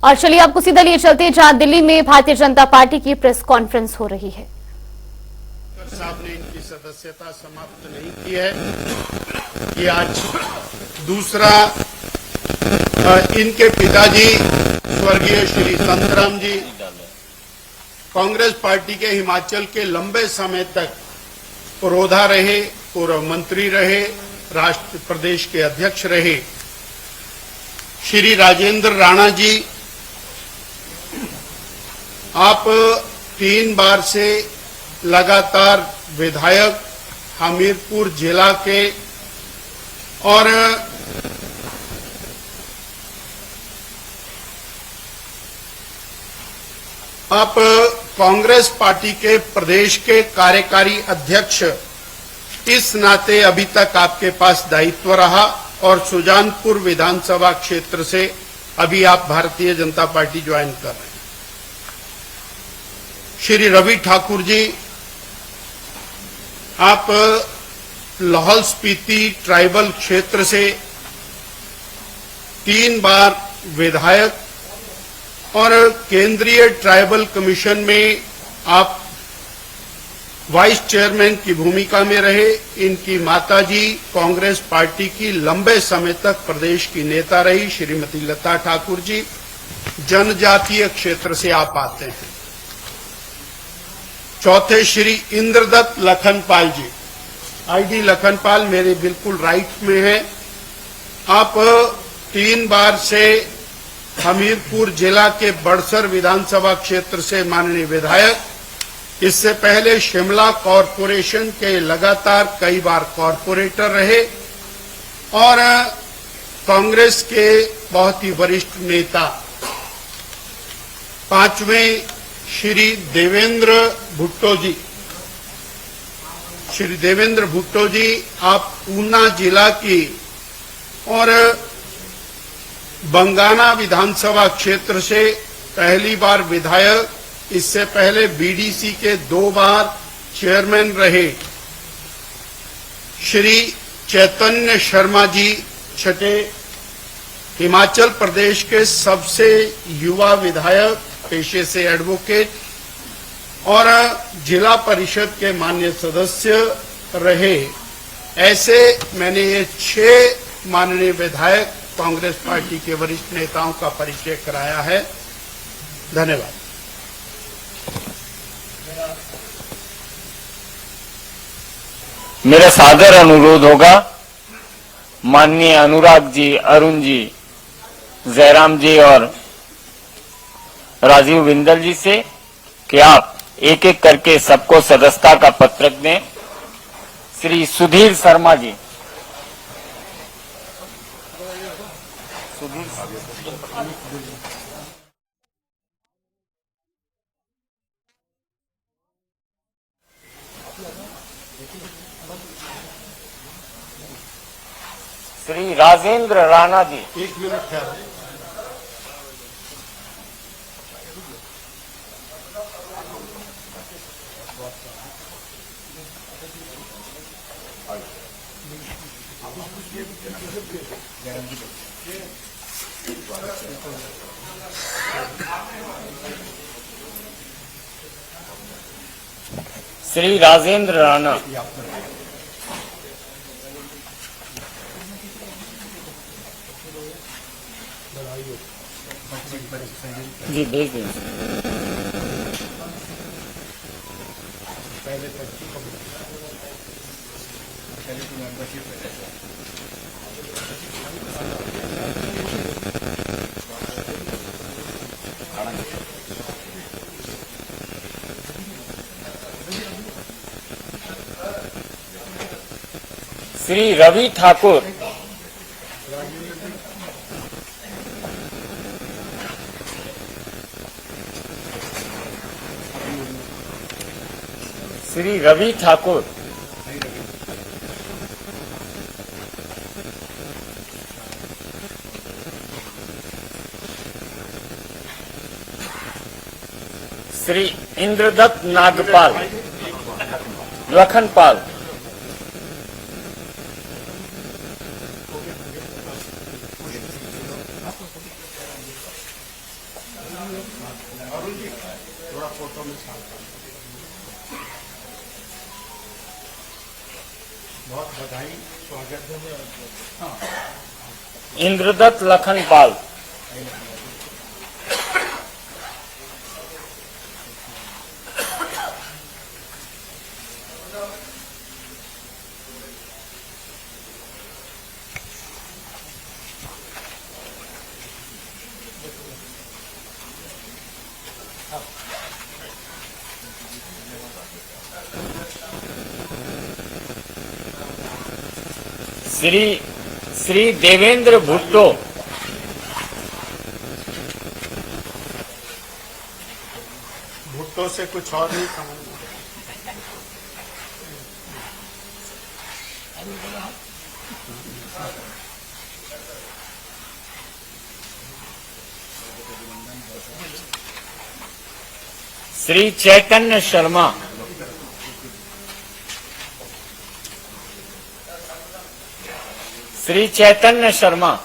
और चलिए आपको सीधा लिए चलते हैं जहां दिल्ली में भारतीय जनता पार्टी की प्रेस कॉन्फ्रेंस हो रही है। साहब ने इनकी सदस्यता समाप्त नहीं की है कि आज दूसरा इनके पिताजी स्वर्गीय श्री संतराम जी कांग्रेस पार्टी के हिमाचल के लंबे समय तक पुरोधा रहे, पूर्व मंत्री रहे, राष्ट्र प्रदेश के अध्यक्ष रहे। श्री राजेंद्र राणा जी, आप 3 बार से लगातार विधायक हमीरपुर जिला के और आप कांग्रेस पार्टी के प्रदेश के कार्यकारी अध्यक्ष, इस नाते अभी तक आपके पास दायित्व रहा और सुजानपुर विधानसभा क्षेत्र से अभी आप भारतीय जनता पार्टी ज्वाइन कर रहे हैं। श्री रवि ठाकुर जी, आप लाहौल स्पीति ट्राइबल क्षेत्र से 3 बार विधायक और केंद्रीय ट्राइबल कमीशन में आप वाइस चेयरमैन की भूमिका में रहे। इनकी माताजी कांग्रेस पार्टी की लंबे समय तक प्रदेश की नेता रही, श्रीमती लता ठाकुर जी, जनजातीय क्षेत्र से आप आते हैं। चौथे श्री इंद्रदत्त लखनपाल जी, आईडी लखनपाल मेरे बिल्कुल राइट में है। आप 3 बार से हमीरपुर जिला के बड़सर विधानसभा क्षेत्र से माननीय विधायक, इससे पहले शिमला कॉरपोरेशन के लगातार कई बार कॉरपोरेटर रहे और कांग्रेस के बहुत ही वरिष्ठ नेता। 5वें श्री देवेंद्र भुट्टो जी, श्री देवेंद्र भुट्टो जी, आप ऊना जिला की और बंगाना विधानसभा क्षेत्र से पहली बार विधायक, इससे पहले बीडीसी के 2 बार चेयरमैन रहे। श्री चैतन्य शर्मा जी, छठे, हिमाचल प्रदेश के सबसे युवा विधायक, पेशे से एडवोकेट और जिला परिषद के माननीय सदस्य रहे। ऐसे मैंने ये 6 माननीय विधायक कांग्रेस पार्टी के वरिष्ठ नेताओं का परिचय कराया है। धन्यवाद। मेरा सादर अनुरोध होगा माननीय अनुराग जी, अरुण जी, जयराम जी और राजीव बिंदल जी से कि आप एक एक करके सबको सदस्यता का पत्रक दें। श्री सुधीर शर्मा जी, श्री राजेंद्र राणा जी, 1 मिनट ठहरो। श्री राजेंद्र राणा, जी भेज दें। श्री रवि ठाकुर, श्री रवि ठाकुर, श्री इंद्रदत्त नागपाल, लखनपाल, अरुण जी थोड़ा फोटो में साथ बहुत बधाई, स्वागत है। इंद्रदत्त लखनपाल। श्री देवेंद्र भुट्टो। भुट्टो से कुछ और नहीं समझना। श्री चैतन्य शर्मा। श्री चैतन्य शर्मा।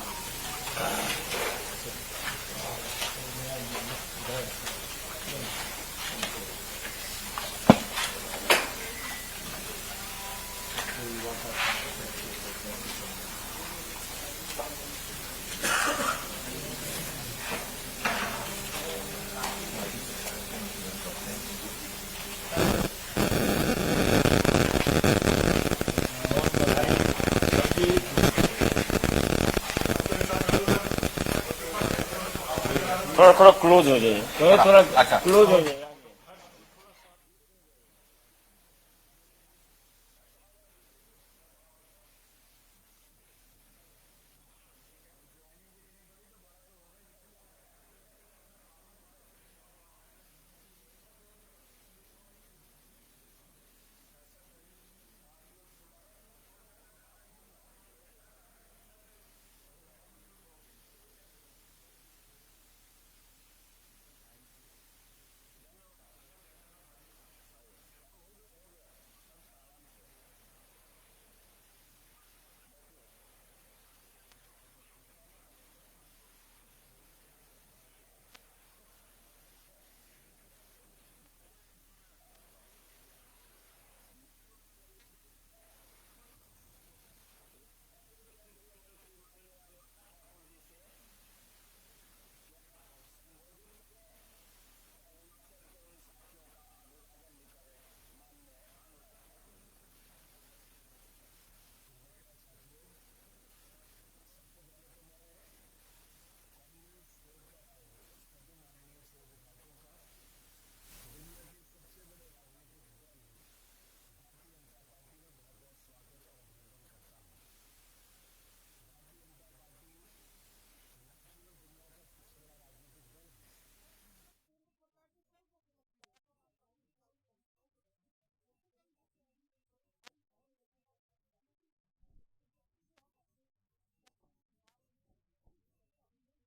थोड़ा क्लोज हो जाइए, थोड़ा अच्छा क्लोज हो जाइए।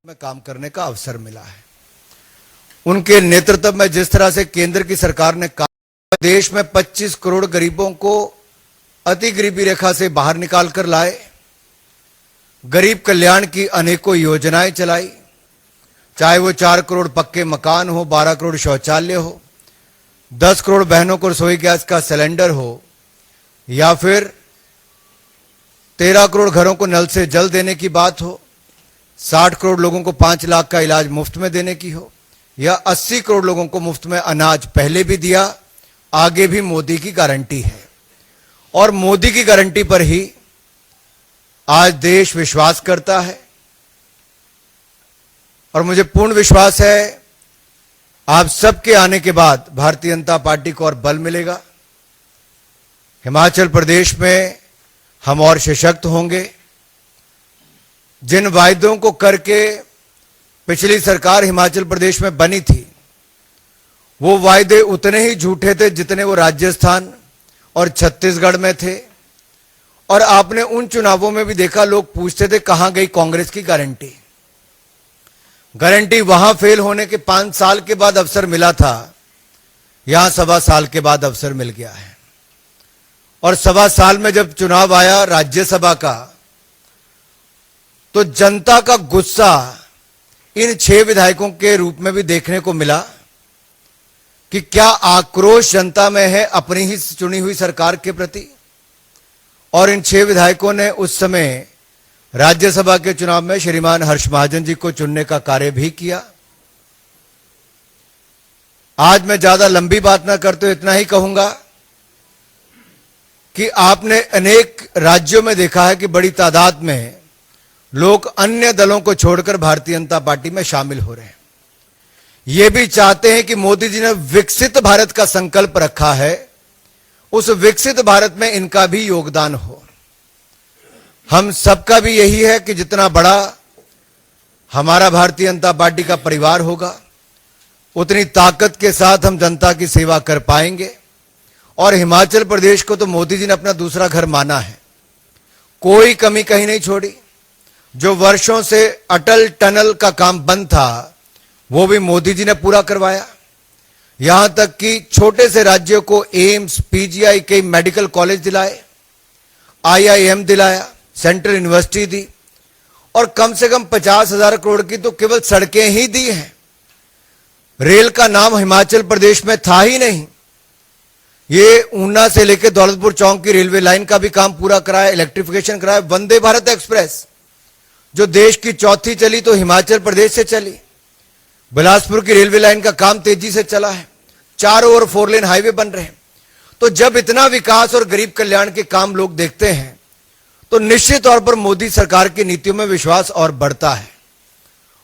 में काम करने का अवसर मिला है। उनके नेतृत्व में जिस तरह से केंद्र की सरकार ने काम, देश में 25 करोड़ गरीबों को अति गरीबी रेखा से बाहर निकाल कर लाए, गरीब कल्याण की अनेकों योजनाएं चलाई, चाहे वो 4 करोड़ पक्के मकान हो, 12 करोड़ शौचालय हो, 10 करोड़ बहनों को रसोई गैस का सिलेंडर हो, या फिर 13 करोड़ घरों को नल से जल देने की बात हो, 60 करोड़ लोगों को 5 लाख का इलाज मुफ्त में देने की हो, या 80 करोड़ लोगों को मुफ्त में अनाज पहले भी दिया, आगे भी मोदी की गारंटी है। और मोदी की गारंटी पर ही आज देश विश्वास करता है। और मुझे पूर्ण विश्वास है आप सबके आने के बाद भारतीय जनता पार्टी को और बल मिलेगा। हिमाचल प्रदेश में हम और सशक्त होंगे। जिन वायदों को करके पिछली सरकार हिमाचल प्रदेश में बनी थी, वो वायदे उतने ही झूठे थे जितने वो राजस्थान और छत्तीसगढ़ में थे। और आपने उन चुनावों में भी देखा, लोग पूछते थे कहां गई कांग्रेस की गारंटी। गारंटी वहां फेल होने के 5 साल के बाद अवसर मिला था, यहां 1.25 साल के बाद अवसर मिल गया है। और 1.25 साल में जब चुनाव आया राज्यसभा का, तो जनता का गुस्सा इन 6 विधायकों के रूप में भी देखने को मिला। कि क्या आक्रोश जनता में है अपनी ही चुनी हुई सरकार के प्रति। और इन 6 विधायकों ने उस समय राज्यसभा के चुनाव में श्रीमान हर्ष महाजन जी को चुनने का कार्य भी किया। आज मैं ज्यादा लंबी बात ना करते हुए इतना ही कहूंगा कि आपने अनेक राज्यों में देखा है कि बड़ी तादाद में लोग अन्य दलों को छोड़कर भारतीय जनता पार्टी में शामिल हो रहे हैं। ये भी चाहते हैं कि मोदी जी ने विकसित भारत का संकल्प रखा है, उस विकसित भारत में इनका भी योगदान हो। हम सबका भी यही है कि जितना बड़ा हमारा भारतीय जनता पार्टी का परिवार होगा, उतनी ताकत के साथ हम जनता की सेवा कर पाएंगे। और हिमाचल प्रदेश को तो मोदी जी ने अपना दूसरा घर माना है, कोई कमी कहीं नहीं छोड़ी। जो वर्षों से अटल टनल का काम बंद था, वो भी मोदी जी ने पूरा करवाया। यहां तक कि छोटे से राज्यों को एम्स, पीजीआई के मेडिकल कॉलेज दिलाए, आईआईएम दिलाया, सेंट्रल यूनिवर्सिटी दी, और कम से कम 50,000 करोड़ की तो केवल सड़कें ही दी हैं। रेल का नाम हिमाचल प्रदेश में था ही नहीं। ये ऊना से लेकर दौलतपुर चौक की रेलवे लाइन का भी काम पूरा कराया, इलेक्ट्रिफिकेशन कराया। वंदे भारत एक्सप्रेस जो देश की चौथी चली तो हिमाचल प्रदेश से चली। बिलासपुर की रेलवे लाइन का काम तेजी से चला है, चारों ओर 4 लेन हाईवे बन रहे हैं। तो जब इतना विकास और गरीब कल्याण के काम लोग देखते हैं तो निश्चित तौर पर मोदी सरकार की नीतियों में विश्वास और बढ़ता है।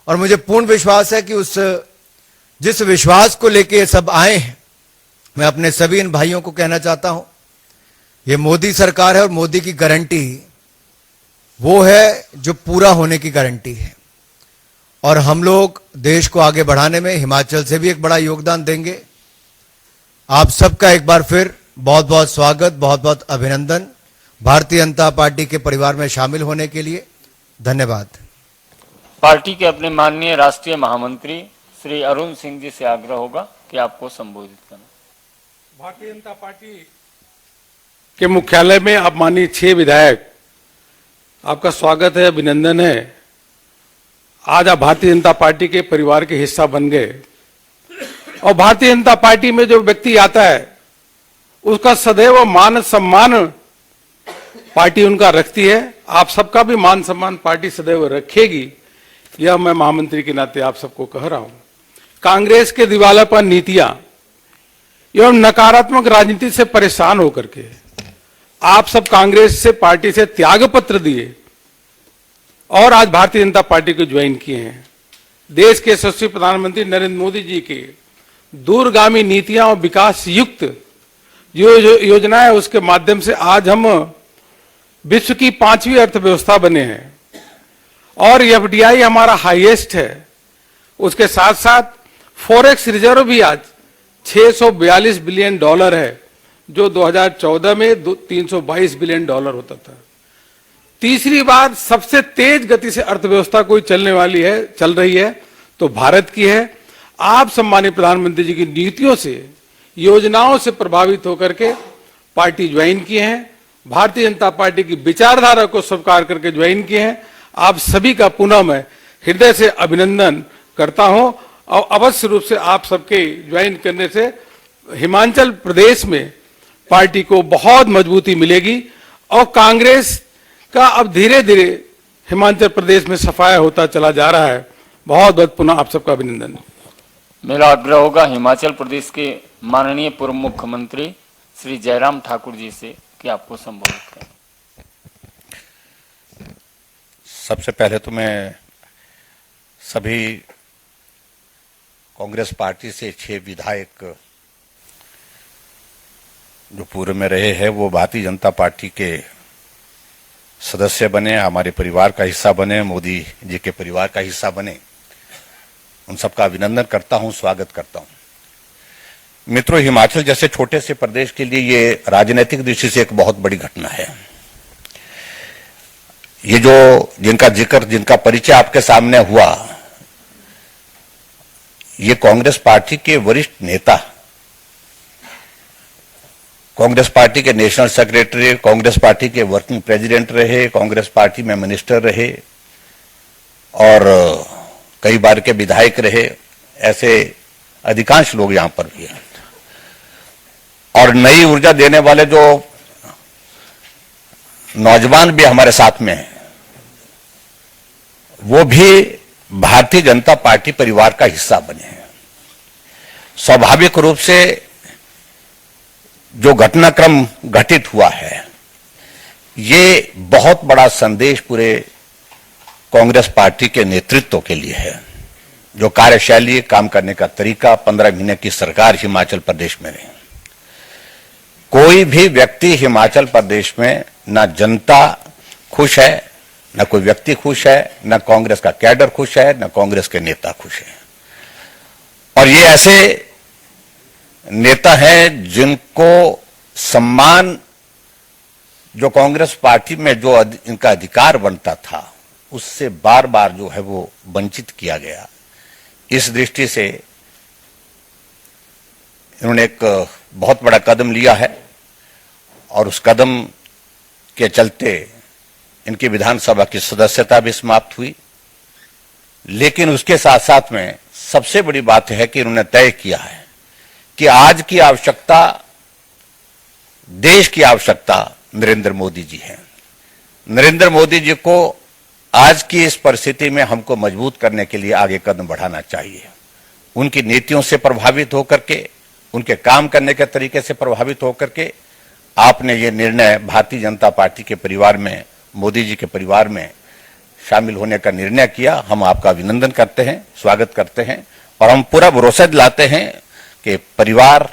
और मुझे पूर्ण विश्वास है कि जिस विश्वास को लेके ये सब आए हैं, मैं अपने सभी इन भाइयों को कहना चाहता हूं, ये मोदी सरकार है और मोदी की गारंटी वो है जो पूरा होने की गारंटी है। और हम लोग देश को आगे बढ़ाने में हिमाचल से भी एक बड़ा योगदान देंगे। आप सबका एक बार फिर बहुत बहुत स्वागत, बहुत बहुत अभिनंदन भारतीय जनता पार्टी के परिवार में शामिल होने के लिए। धन्यवाद। पार्टी के अपने माननीय राष्ट्रीय महामंत्री श्री अरुण सिंह जी से आग्रह होगा कि आपको संबोधित करना। भारतीय जनता पार्टी के मुख्यालय में आप माननीय 6 विधायक, आपका स्वागत है, अभिनंदन है। आज आप भारतीय जनता पार्टी के परिवार के हिस्सा बन गए। और भारतीय जनता पार्टी में जो व्यक्ति आता है उसका सदैव मान सम्मान पार्टी उनका रखती है। आप सबका भी मान सम्मान पार्टी सदैव रखेगी, यह मैं महामंत्री के नाते आप सबको कह रहा हूं। कांग्रेस के दिवालापन नीतियां एवं नकारात्मक राजनीति से परेशान होकर के आप सब कांग्रेस से, पार्टी से त्याग पत्र दिए और आज भारतीय जनता पार्टी को ज्वाइन किए हैं। देश के यशस्वी प्रधानमंत्री नरेंद्र मोदी जी के दूरगामी नीतियां और विकास युक्त जो योजनाएं, उसके माध्यम से आज हम विश्व की 5वीं अर्थव्यवस्था बने हैं और एफडीआई हमारा हाईएस्ट है। उसके साथ साथ फॉरेक्स रिजर्व भी आज $642 बिलियन है, जो 2014 में 322 बिलियन डॉलर होता था। तीसरी बार सबसे तेज गति से अर्थव्यवस्था कोई चल रही है तो भारत की है। आप सम्मानित प्रधानमंत्री जी की नीतियों से, योजनाओं से प्रभावित होकर के पार्टी ज्वाइन किए हैं, भारतीय जनता पार्टी की विचारधारा को स्वीकार करके ज्वाइन किए हैं। आप सभी का पुनः मैं हृदय से अभिनंदन करता हूं और अवश्य रूप से आप सबके ज्वाइन करने से हिमाचल प्रदेश में पार्टी को बहुत मजबूती मिलेगी और कांग्रेस का अब धीरे धीरे हिमाचल प्रदेश में सफाया होता चला जा रहा है। बहुत बहुत पुनः आप सबका अभिनंदन। मेरा आग्रह होगा हिमाचल प्रदेश के माननीय पूर्व मुख्यमंत्री श्री जयराम ठाकुर जी से कि आपको संबोधित करें। सबसे पहले तो मैं सभी कांग्रेस पार्टी से 6 विधायक जो पूर्व में रहे हैं वो भारतीय जनता पार्टी के सदस्य बने, हमारे परिवार का हिस्सा बने, मोदी जी के परिवार का हिस्सा बने, उन सबका अभिनंदन करता हूं, स्वागत करता हूं। मित्रों, हिमाचल जैसे छोटे से प्रदेश के लिए ये राजनीतिक दृष्टि से एक बहुत बड़ी घटना है। ये जो जिनका परिचय आपके सामने हुआ, ये कांग्रेस पार्टी के वरिष्ठ नेता, कांग्रेस पार्टी के नेशनल सेक्रेटरी, कांग्रेस पार्टी के वर्किंग प्रेसिडेंट रहे, कांग्रेस पार्टी में मिनिस्टर रहे और कई बार के विधायक रहे, ऐसे अधिकांश लोग यहां पर भी हैं। और नई ऊर्जा देने वाले जो नौजवान भी हमारे साथ में हैं, वो भी भारतीय जनता पार्टी परिवार का हिस्सा बने हैं। स्वाभाविक रूप से जो घटनाक्रम घटित हुआ है, ये बहुत बड़ा संदेश पूरे कांग्रेस पार्टी के नेतृत्व के लिए है। जो कार्यशैली, काम करने का तरीका, 15 महीने की सरकार हिमाचल प्रदेश में रही, कोई भी व्यक्ति हिमाचल प्रदेश में ना जनता खुश है, न कोई व्यक्ति खुश है, न कांग्रेस का कैडर खुश है, न कांग्रेस के नेता खुश है। और ये ऐसे नेता हैं जिनको सम्मान जो कांग्रेस पार्टी में जो इनका अधिकार बनता था, उससे बार बार जो है वो वंचित किया गया। इस दृष्टि से इन्होंने एक बहुत बड़ा कदम लिया है और उस कदम के चलते इनकी विधानसभा की सदस्यता भी समाप्त हुई। लेकिन उसके साथ साथ में सबसे बड़ी बात है कि इन्होंने तय किया है कि आज की आवश्यकता, देश की आवश्यकता नरेंद्र मोदी जी हैं। नरेंद्र मोदी जी को आज की इस परिस्थिति में हमको मजबूत करने के लिए आगे कदम बढ़ाना चाहिए। उनकी नीतियों से प्रभावित होकर के, उनके काम करने के तरीके से प्रभावित होकर के आपने ये निर्णय भारतीय जनता पार्टी के परिवार में, मोदी जी के परिवार में शामिल होने का निर्णय किया। हम आपका अभिनंदन करते हैं, स्वागत करते हैं और हम पूरा भरोसा दिलाते हैं कि परिवार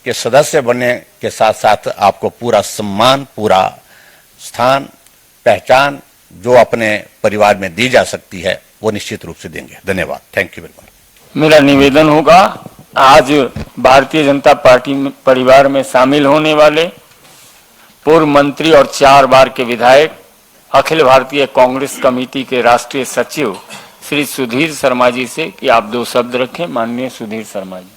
के सदस्य बनने के साथ साथ आपको पूरा सम्मान, पूरा स्थान, पहचान जो अपने परिवार में दी जा सकती है, वो निश्चित रूप से देंगे। धन्यवाद। Thank you very much. मेरा निवेदन होगा, आज भारतीय जनता पार्टी परिवार में शामिल होने वाले पूर्व मंत्री और 4 बार के विधायक, अखिल भारतीय कांग्रेस कमेटी के राष्ट्रीय सचिव श्री सुधीर शर्मा जी से कि आप 2 शब्द रखें। माननीय सुधीर शर्मा जी।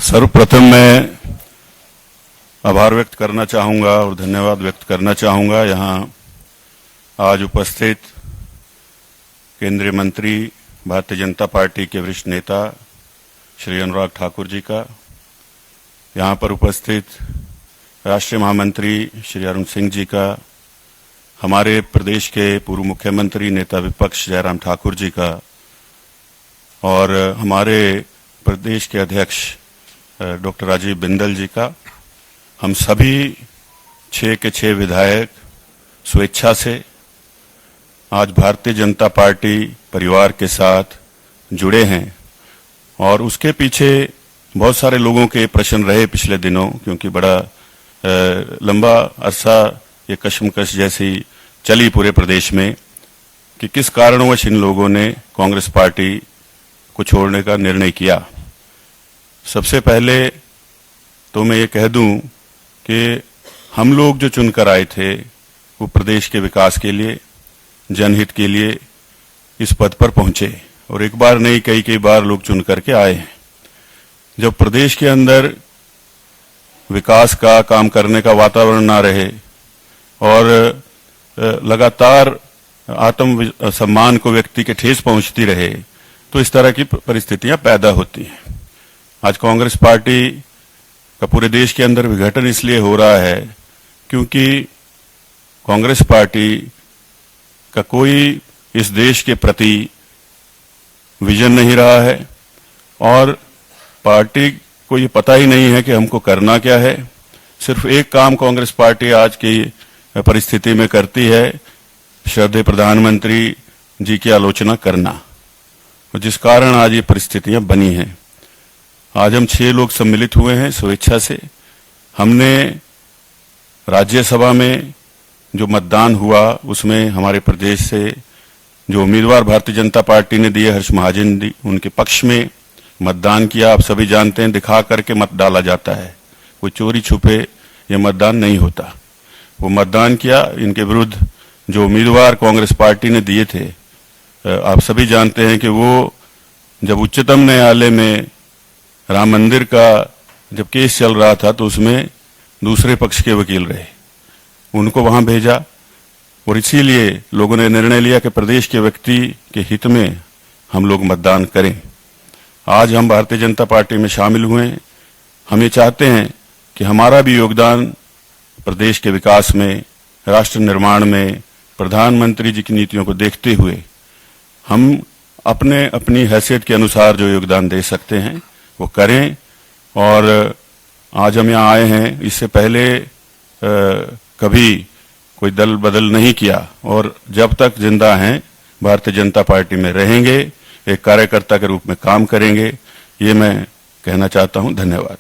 सर्वप्रथम मैं आभार व्यक्त करना चाहूंगा और धन्यवाद व्यक्त करना चाहूंगा यहाँ आज उपस्थित केंद्रीय मंत्री, भारतीय जनता पार्टी के वरिष्ठ नेता श्री अनुराग ठाकुर जी का, यहाँ पर उपस्थित राष्ट्रीय महामंत्री श्री अरुण सिंह जी का, हमारे प्रदेश के पूर्व मुख्यमंत्री नेता विपक्ष जयराम ठाकुर जी का और हमारे प्रदेश के अध्यक्ष डॉक्टर राजीव बिंदल जी का। हम सभी 6 के 6 विधायक स्वेच्छा से आज भारतीय जनता पार्टी परिवार के साथ जुड़े हैं और उसके पीछे बहुत सारे लोगों के प्रश्न रहे पिछले दिनों, क्योंकि बड़ा लंबा अरसा ये कशमकश जैसी चली पूरे प्रदेश में कि किस कारणवश इन लोगों ने कांग्रेस पार्टी को छोड़ने का निर्णय किया। सबसे पहले तो मैं ये कह दूं कि हम लोग जो चुनकर आए थे वो प्रदेश के विकास के लिए, जनहित के लिए इस पद पर पहुंचे और एक बार नहीं कई बार लोग चुन करके आए हैं। जब प्रदेश के अंदर विकास का काम करने का वातावरण ना रहे और लगातार आत्म सम्मान को व्यक्ति के ठेस पहुंचती रहे, तो इस तरह की परिस्थितियां पैदा होती हैं। आज कांग्रेस पार्टी का पूरे देश के अंदर विघटन इसलिए हो रहा है क्योंकि कांग्रेस पार्टी का कोई इस देश के प्रति विजन नहीं रहा है और पार्टी को ये पता ही नहीं है कि हमको करना क्या है। सिर्फ एक काम कांग्रेस पार्टी आज की परिस्थिति में करती है, श्रद्धेय प्रधानमंत्री जी की आलोचना करना, जिस कारण आज ये परिस्थितियां बनी हैं। आज हम 6 लोग सम्मिलित हुए हैं स्वेच्छा से। हमने राज्यसभा में जो मतदान हुआ उसमें हमारे प्रदेश से जो उम्मीदवार भारतीय जनता पार्टी ने दिए, हर्ष महाजन जी, उनके पक्ष में मतदान किया। आप सभी जानते हैं दिखा करके मत डाला जाता है, कोई चोरी छुपे ये मतदान नहीं होता। वो मतदान किया। इनके विरुद्ध जो उम्मीदवार कांग्रेस पार्टी ने दिए थे, आप सभी जानते हैं कि वो जब उच्चतम न्यायालय में राम मंदिर का जब केस चल रहा था तो उसमें दूसरे पक्ष के वकील रहे, उनको वहां भेजा और इसीलिए लोगों ने निर्णय लिया कि प्रदेश के व्यक्ति के हित में हम लोग मतदान करें। आज हम भारतीय जनता पार्टी में शामिल हुए हैं। हम ये चाहते हैं कि हमारा भी योगदान प्रदेश के विकास में, राष्ट्र निर्माण में, प्रधानमंत्री जी की नीतियों को देखते हुए हम अपनी हैसियत के अनुसार जो योगदान दे सकते हैं वो करें। और आज हम यहाँ आए हैं, इससे पहले कभी कोई दल बदल नहीं किया और जब तक जिंदा हैं भारतीय जनता पार्टी में रहेंगे, एक कार्यकर्ता के रूप में काम करेंगे, ये मैं कहना चाहता हूं। धन्यवाद।